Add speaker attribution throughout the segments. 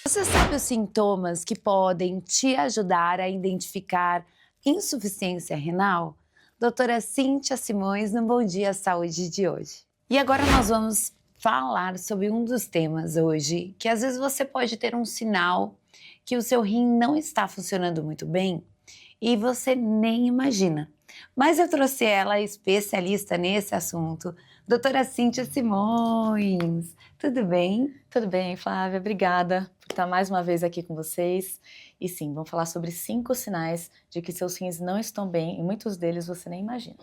Speaker 1: Você sabe os sintomas que podem te ajudar a identificar insuficiência renal? Doutora Cíntia Simões, no Bom Dia Saúde de hoje. E agora nós vamos falar sobre um dos temas hoje, que às vezes você pode ter um sinal que o seu rim não está funcionando muito bem e você nem imagina. Mas eu trouxe ela, especialista nesse assunto, doutora Cíntia Simões. Tudo bem?
Speaker 2: Tudo bem, Flávia? Obrigada por estar mais uma vez aqui com vocês. E sim, vamos falar sobre 5 sinais de que seus rins não estão bem e muitos deles você nem imagina.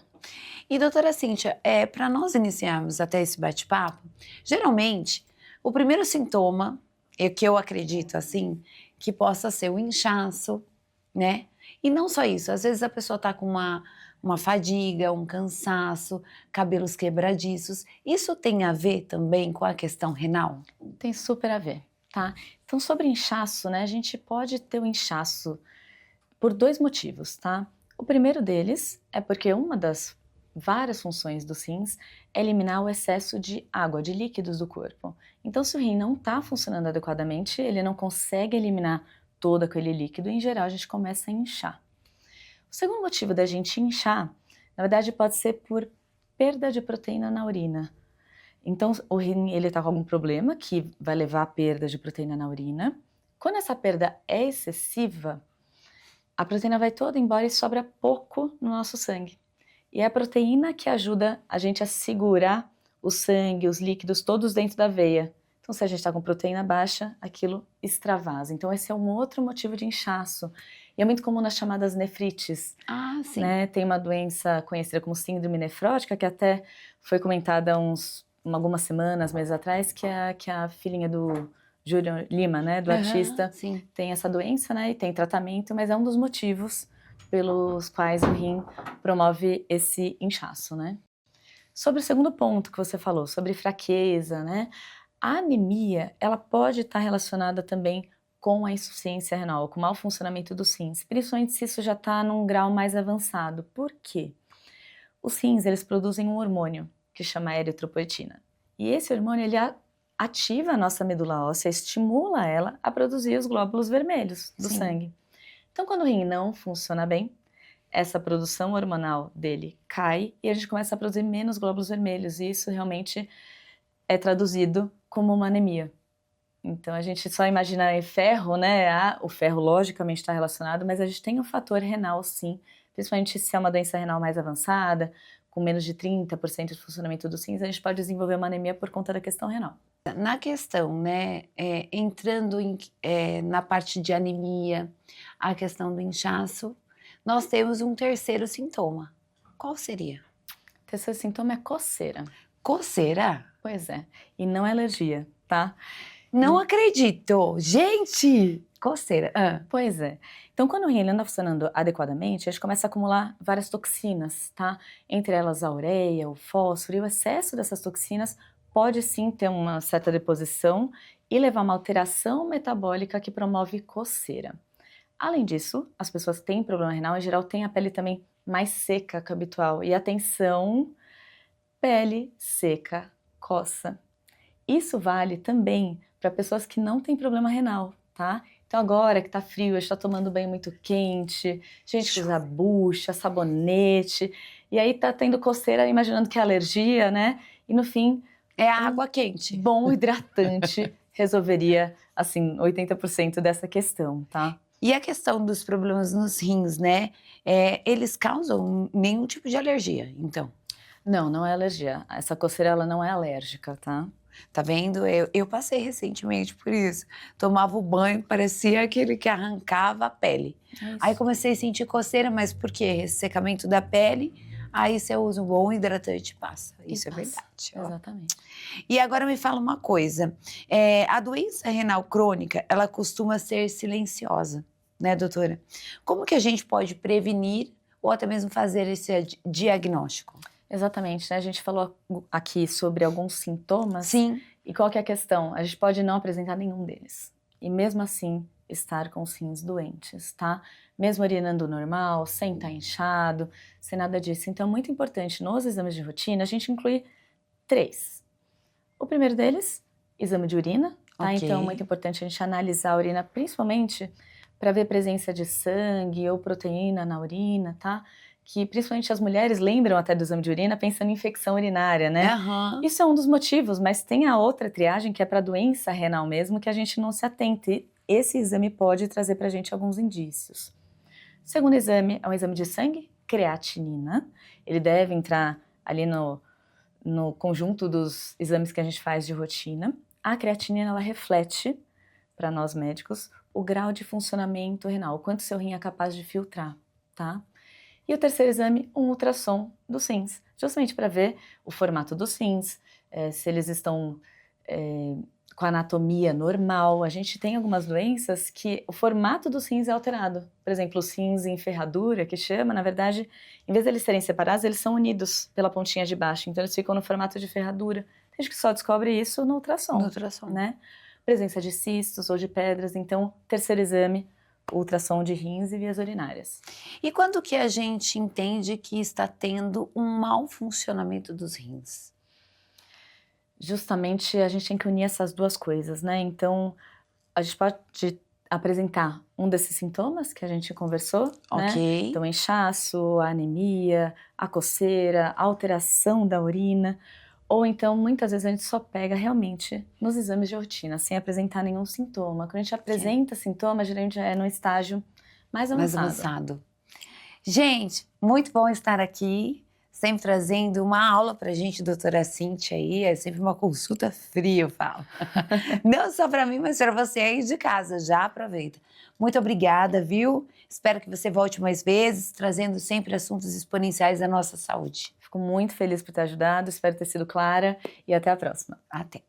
Speaker 1: E doutora Cíntia, para nós iniciarmos até esse bate-papo, geralmente o primeiro sintoma, que eu acredito assim, que possa ser o inchaço, né? E não só isso, às vezes a pessoa está com uma fadiga, um cansaço, cabelos quebradiços. Isso tem a ver também com a questão renal?
Speaker 2: Tem super a ver, tá? Então, sobre inchaço, né? A gente pode ter o inchaço por 2 motivos, tá? O primeiro deles é porque uma das várias funções dos rins é eliminar o excesso de água, de líquidos do corpo. Então, se o rim não está funcionando adequadamente, ele não consegue eliminar todo aquele líquido e, em geral, a gente começa a inchar. O segundo motivo da gente inchar, na verdade, pode ser por perda de proteína na urina. Então, o rim ele está com algum problema que vai levar à perda de proteína na urina. Quando essa perda é excessiva, a proteína vai toda embora e sobra pouco no nosso sangue. E é a proteína que ajuda a gente a segurar o sangue, os líquidos todos dentro da veia. Então, se a gente está com proteína baixa, aquilo extravasa. Então, esse é um outro motivo de inchaço. E é muito comum nas chamadas nefrites.
Speaker 1: Ah, sim.
Speaker 2: Né? Tem uma doença conhecida como síndrome nefrótica, que até foi comentada algumas semanas, meses atrás, que é a filhinha do Júlio Lima, né, do artista,
Speaker 1: Sim.
Speaker 2: tem essa doença, né, e tem tratamento, mas é um dos motivos pelos quais o rim promove esse inchaço, né. Sobre o segundo ponto que você falou, sobre fraqueza, né, a anemia, ela pode estar relacionada também com a insuficiência renal, com o mau funcionamento dos rins, principalmente se isso já está num grau mais avançado. Por quê? Os rins, eles produzem um hormônio que chama eritropoetina. E esse hormônio, ele ativa a nossa medula óssea, estimula ela a produzir os glóbulos vermelhos do
Speaker 1: Sim.
Speaker 2: sangue. Então, quando o rim não funciona bem, essa produção hormonal dele cai e a gente começa a produzir menos glóbulos vermelhos. E isso realmente é traduzido como uma anemia. Então, a gente só imagina ferro, né? O ferro logicamente está relacionado, mas a gente tem um fator renal, sim, principalmente se é uma doença renal mais avançada, com menos de 30% de funcionamento dos rins, a gente pode desenvolver uma anemia por conta da questão renal.
Speaker 1: Na questão, né, entrando na parte de anemia, a questão do inchaço, nós temos um terceiro sintoma. Qual seria?
Speaker 2: O terceiro sintoma é coceira.
Speaker 1: Coceira?
Speaker 2: Pois é, e não é alergia, tá?
Speaker 1: Não acredito! Gente! Coceira.
Speaker 2: Pois é. Então, quando o rim não está funcionando adequadamente, a gente começa a acumular várias toxinas, tá? Entre elas a ureia, o fósforo, e o excesso dessas toxinas pode sim ter uma certa deposição e levar a uma alteração metabólica que promove coceira. Além disso, as pessoas que têm problema renal, em geral, têm a pele também mais seca que o habitual. E atenção, pele seca coça. Isso vale também para pessoas que não têm problema renal, tá? Então agora que tá frio, a gente tá tomando banho muito quente, gente que usa bucha, sabonete, e aí tá tendo coceira imaginando que é alergia, né? E no fim,
Speaker 1: É a água quente.
Speaker 2: bom hidratante resolveria, assim, 80% dessa questão, tá?
Speaker 1: E a questão dos problemas nos rins, né? Eles causam nenhum tipo de alergia, então.
Speaker 2: Não, não é alergia. Essa coceira, ela não é alérgica, tá?
Speaker 1: Tá vendo? Eu passei recentemente por isso. Tomava o banho, parecia aquele que arrancava a pele. Aí comecei a sentir coceira, mas por quê? Ressecamento da pele. Aí você usa um bom hidratante e passa. Isso é verdade. Ó.
Speaker 2: Exatamente.
Speaker 1: E agora me fala uma coisa. A doença renal crônica, ela costuma ser silenciosa, né, doutora? Como que a gente pode prevenir ou até mesmo fazer esse diagnóstico?
Speaker 2: Exatamente, né? A gente falou aqui sobre alguns sintomas.
Speaker 1: Sim.
Speaker 2: E qual que é a questão? A gente pode não apresentar nenhum deles. E mesmo assim, estar com os rins doentes, tá? Mesmo urinando normal, sem estar inchado, sem nada disso. Então, é muito importante, nos exames de rotina, a gente incluir 3. O primeiro deles, exame de urina. tá?
Speaker 1: Ok.
Speaker 2: Então, é muito importante a gente analisar a urina, principalmente para ver presença de sangue ou proteína na urina, tá? Que principalmente as mulheres lembram até do exame de urina pensando em infecção urinária, né?
Speaker 1: Aham.
Speaker 2: Isso é um dos motivos, mas tem a outra triagem que é para doença renal mesmo, que a gente não se atenta. E esse exame pode trazer para a gente alguns indícios. O segundo exame é um exame de sangue, creatinina. Ele deve entrar ali no conjunto dos exames que a gente faz de rotina. A creatinina, ela reflete, para nós médicos, o grau de funcionamento renal, o quanto seu rim é capaz de filtrar, tá? E o terceiro exame, um ultrassom dos rins, justamente para ver o formato dos rins, se eles estão com a anatomia normal. A gente tem algumas doenças que o formato dos rins é alterado. Por exemplo, os rins em ferradura, que chama, na verdade, em vez de eles serem separados, eles são unidos pela pontinha de baixo. Então, eles ficam no formato de ferradura. Tem gente que só descobre isso no ultrassom.
Speaker 1: No ultrassom.
Speaker 2: Né? Presença de cistos ou de pedras. Então, terceiro exame, ultrassom de rins e vias urinárias.
Speaker 1: E quando que a gente entende que está tendo um mau funcionamento dos rins?
Speaker 2: Justamente a gente tem que unir essas duas coisas, né? Então, a gente pode apresentar um desses sintomas que a gente conversou, né?
Speaker 1: Ok.
Speaker 2: Então, inchaço, a anemia, a coceira, a alteração da urina, ou então, muitas vezes a gente só pega realmente nos exames de rotina, sem apresentar nenhum sintoma. Quando a gente apresenta sintomas, geralmente já é no estágio mais avançado.
Speaker 1: Gente, muito bom estar aqui, sempre trazendo uma aula pra gente, doutora Cíntia aí, é sempre uma consulta fria, eu falo. Não só para mim, mas para você aí de casa, já aproveita. Muito obrigada, viu? Espero que você volte mais vezes, trazendo sempre assuntos exponenciais da nossa saúde.
Speaker 2: Fico muito feliz por ter ajudado, espero ter sido clara e até a próxima.
Speaker 1: Até.